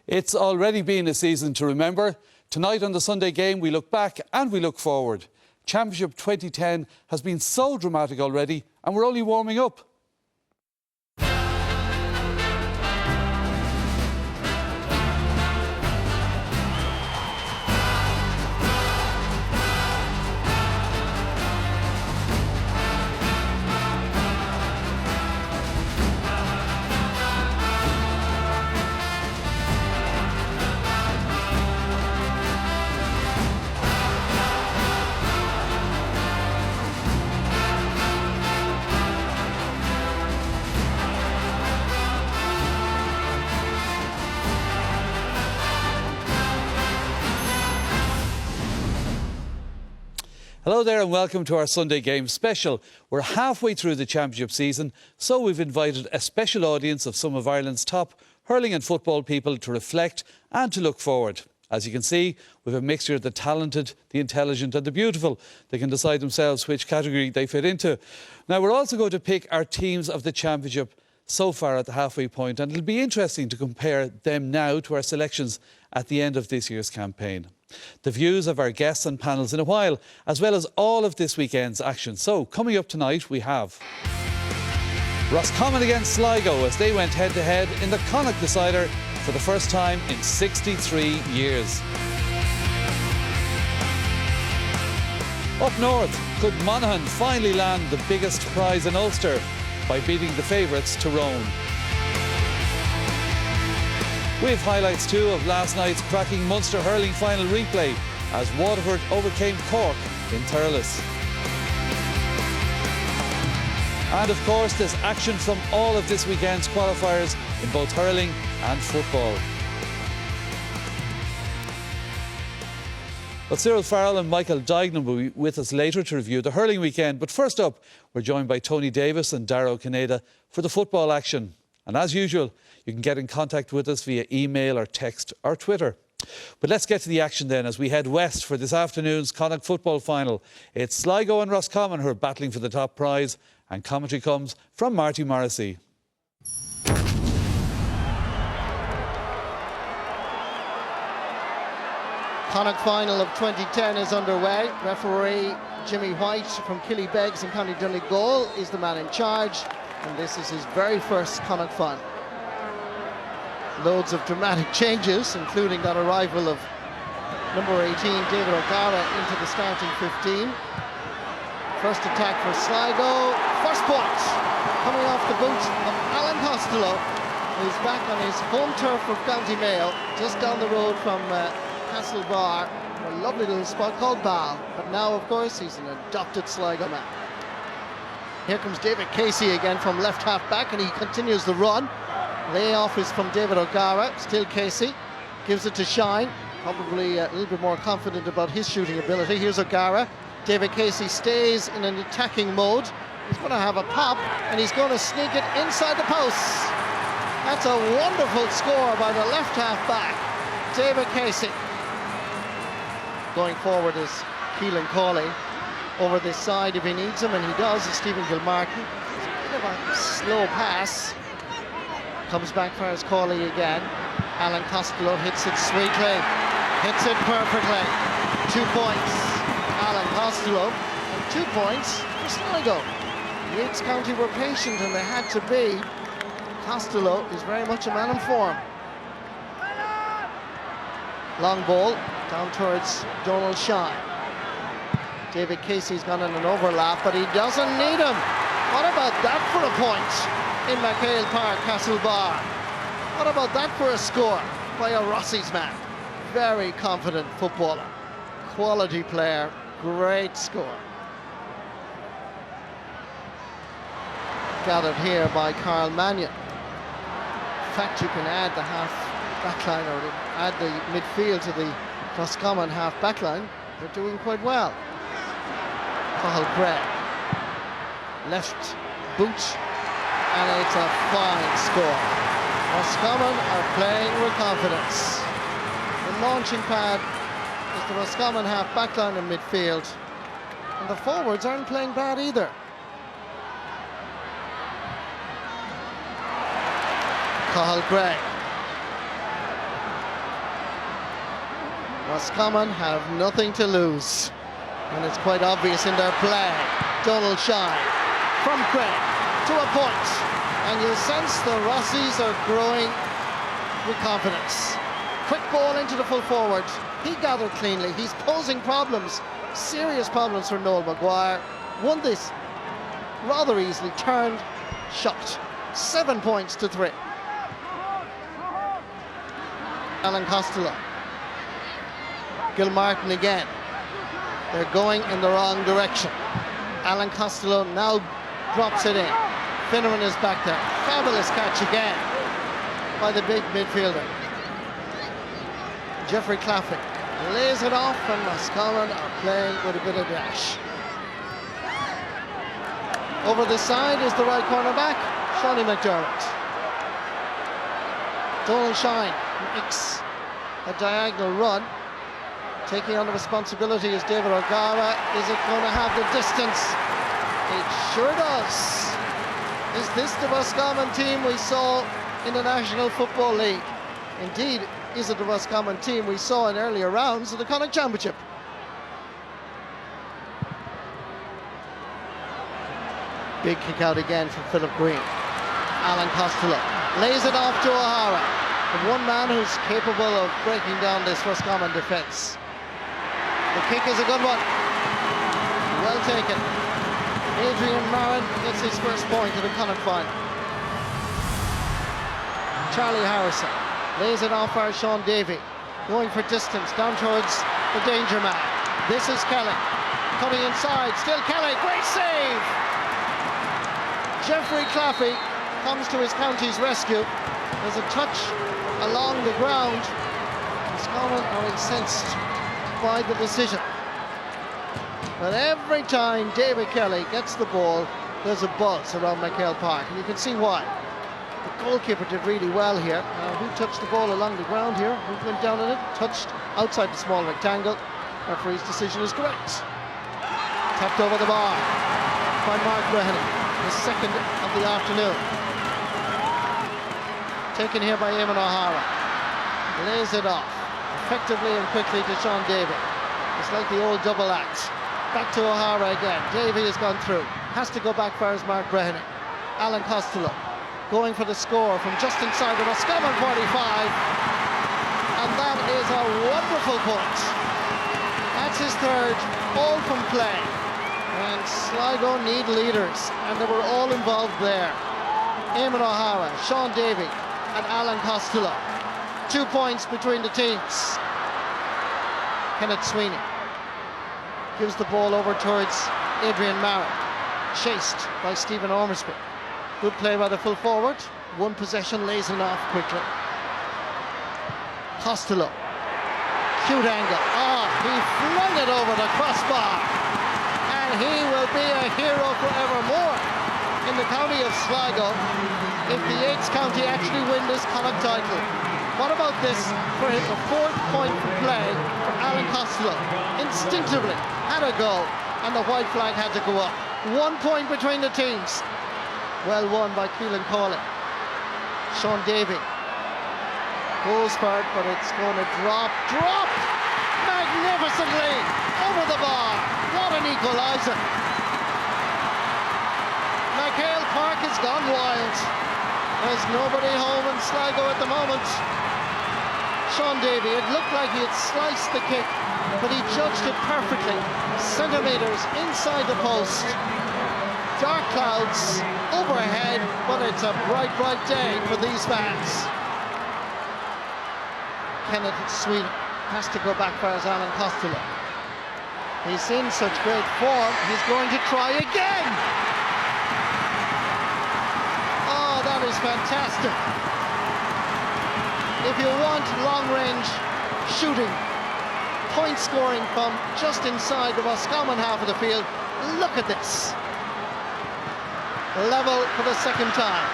It's already been a season to remember. Tonight on the Sunday game, we look back and we look forward. Championship 2010 has been so dramatic already, and we're only warming up. Hello there and welcome to our Sunday Game special. We're halfway through the championship season, so we've invited a special audience of some of Ireland's top hurling and football people to reflect and to look forward. As you can see, we have a mixture of the talented, the intelligent and the beautiful. They can decide themselves which category they fit into. Now, we're also going to pick our teams of the championship so far at the halfway point, and it'll be interesting to compare them now to our selections at the end of this year's campaign. The views of our guests and panels in a while, as well as all of this weekend's action. So, coming up tonight, we have Roscommon against Sligo as they went head-to-head in the Connacht decider for the first time in 63 years. Up north, could Monaghan finally land the biggest prize in Ulster by beating the favourites Tyrone? We have highlights too of last night's cracking Munster hurling final replay as Waterford overcame Cork in Thurles. And of course there's action from all of this weekend's qualifiers in both hurling and football. Well, Cyril Farrell and Michael Duignan will be with us later to review the hurling weekend. But first up, we're joined by Tony Davis and Dara Ó Cinnéide for the football action. And as usual, you can get in contact with us via email or text or Twitter. But let's get to the action then as we head west for this afternoon's Connacht football final. It's Sligo and Roscommon who are battling for the top prize, and commentary comes from Marty Morrissey. Connacht final of 2010 is underway. Referee Jimmy White from Killybegs in County Donegal is the man in charge, and this is his very first Connacht final. Loads of dramatic changes, including that arrival of number 18 David O'Gara into the starting 15. First attack for Sligo. First point coming off the boot of Alan Costello, who's back on his home turf of County Mayo, just down the road from Castlebar, a lovely little spot called Ball. But now, of course, he's an adopted Sligo man. Here comes David Casey again from left half back, and he continues the run. Layoff is from David O'Gara, still Casey, gives it to Shine, probably a little bit more confident about his shooting ability. Here's O'Gara. David Casey stays in an attacking mode. He's going to have a pop, and he's going to sneak it inside the posts. That's a wonderful score by the left half back, David Casey. Going forward is Keelan Cawley over this side if he needs him, and he does, is Stephen Gilmartin. It's a bit of a slow pass. Comes back for his Cawley again. Alan Costello hits it sweetly. Hits it perfectly. 2 points. Alan Costello. And 2 points for Sligo. Yates County were patient, and they had to be. Costello is very much a man in form. Long ball down towards Donald Shine. David Casey's gone in an overlap, but he doesn't need him. What about that for a point in Cahill Park, Castlebar? What about that for a score by a Rossi's man? Very confident footballer, quality player, great score. Gathered here by Carl Mannion. In fact, you can add the half backline or add the midfield to the Roscommon half backline. They're doing quite well. Cahill Gray, left boot, and it's a fine score. Roscommon are playing with confidence. The launching pad is the Roscommon half backline in midfield, and the forwards aren't playing bad either. Cahill Gray Roscommon have nothing to lose, and it's quite obvious in their play. Donald Shine from Craig to a point, and you'll sense the Rossies are growing with confidence. Quick ball into the full forward. He gathered cleanly. He's posing problems, serious problems for Noel Maguire. Won this rather easily, turned, shot. 7 points to 3. Alan Costello. Gilmartin again. They're going in the wrong direction. Alan Costello now drops it in. Finneran is back there. Fabulous catch again by the big midfielder. Jeffrey Claffey lays it off, and Roscommon are playing with a bit of dash. Over the side is the right cornerback, Shawnee McDermott. Donald Shine makes a diagonal run. Taking on the responsibility is David O'Gara. Is it going to have the distance? It sure does. Is this the Roscommon team we saw in the National Football League? Indeed, is it the Roscommon team we saw in earlier rounds of the Connacht Championship? Big kick out again from Philip Green. Alan Costello lays it off to O'Hara. The one man who's capable of breaking down this Roscommon defence. The kick is a good one. Well taken. Adrian Marin gets his first point in the Connacht final. Charlie Harrison lays it off for Sean Davey. Going for distance down towards the danger man. This is Kelly. Coming inside. Still Kelly. Great save! Jeffrey Claffey comes to his county's rescue. There's a touch along the ground. Roscommon are incensed by the decision. But every time David Kelly gets the ball, there's a buzz around McHale Park, and you can see why. The goalkeeper did really well here. Who touched the ball along the ground here? Who went down on it? Touched outside the small rectangle. Referee's decision is correct. Tapped over the bar by Mark Breheny, the second of the afternoon. Taken here by Eamon O'Hara. Lays it off effectively and quickly to Sean Davey. It's like the old double act. Back to O'Hara again. Davey has gone through. Has to go back far as Mark Breheny. Alan Costello going for the score from just inside the Roscommon 45. And that is a wonderful point. That's his third, all from play. And Sligo need leaders, and they were all involved there. Eamon O'Hara, Sean Davey and Alan Costello. 2 points between the teams. Kenneth Sweeney gives the ball over towards Adrian Marin. Chased by Stephen Ormersby. Good play by the full forward. One possession, lays it off quickly. Costello. Cute angle. He flung it over the crossbar. And he will be a hero forevermore in the county of Sligo if the Yates County actually win this Connacht title. What about this for his fourth point from play from Alan Costello? Instinctively had a go, and the white flag had to go up. 1 point between the teams. Well won by Keelan Cawley. Sean Davey goes for it, but it's going to drop magnificently over the bar. What an equaliser. McHale Park has gone wild. There's nobody home in Sligo at the moment. Sean Davey, it looked like he had sliced the kick, but he judged it perfectly. Centimetres inside the post. Dark clouds overhead, but it's a bright, bright day for these fans. Kenneth Sweeney has to go back for his Alan Costello. He's in such great form, he's going to try again. Oh, that is fantastic. If you want long-range shooting, point scoring from just inside the Roscommon half of the field, look at this. Level for the second time.